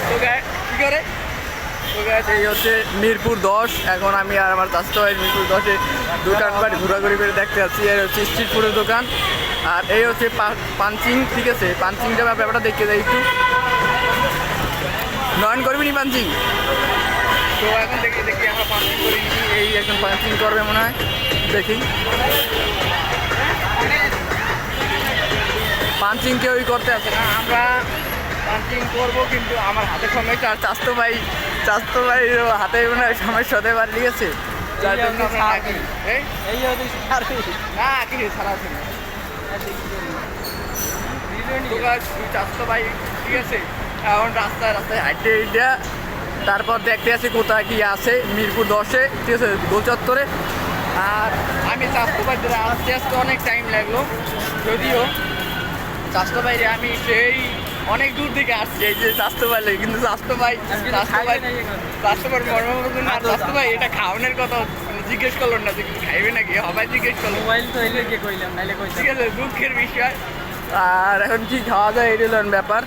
তো কী করে তো এই হচ্ছে মিরপুর 10। এখন আমি আর আমার চাষতো ভাই মিরপুর 10-এ দোকানপাট ঘোরাঘুরি করে দেখতে পাচ্ছি। এই হচ্ছে স্ট্রিট ফুডের দোকান, আর এই হচ্ছে পাঞ্চিং। ঠিক আছে, পাঞ্চিংটা ব্যাপারটা দেখতে যাই একটু। নয়ন করবি নি পাঞ্চিং? তো এখন দেখি দেখি আমরা পাঞ্চিং করি নি। এই এখন পাঞ্চিং করবে মনে হয়, দেখি। পাঞ্চিং কেউই করতে আসে না, আমরা পাঞ্চিং করবো কিন্তু আমার হাতে সমস্যা। আর চাষতো ভাই হাতে মনে হয় সমস্যা হতে পারে, ঠিক আছে। যার জন্য আমরা না করি। না কিছু ছাড়া আছে না চাষতো ভাই, ঠিক আছে। এখন রাস্তায় হাঁটতে ইন্ডিয়া, তারপর দেখতে আসি কোথায় কি আছে মিরপুর 10-এ, ঠিক আছে, গোল চত্বরে। আর আমি চাষতো ভাই আসতে আসতে অনেক টাইম লাগলো, যদিও চাষতো ভাই আমি সেই অনেক দূর থেকে আসছি এই যে চাষতো ভাই, কিন্তু চাষতো ভাই মর্ম না। চাষতো ভাই এটা খাওয়ানোর কথা জিজ্ঞেস করলো না যে খাইবে নাকি, সবাই জিজ্ঞেস করলো। ঠিক আছে, দুঃখের বিষয়। আর এখন কি খাওয়া যায় এটা ব্যাপার।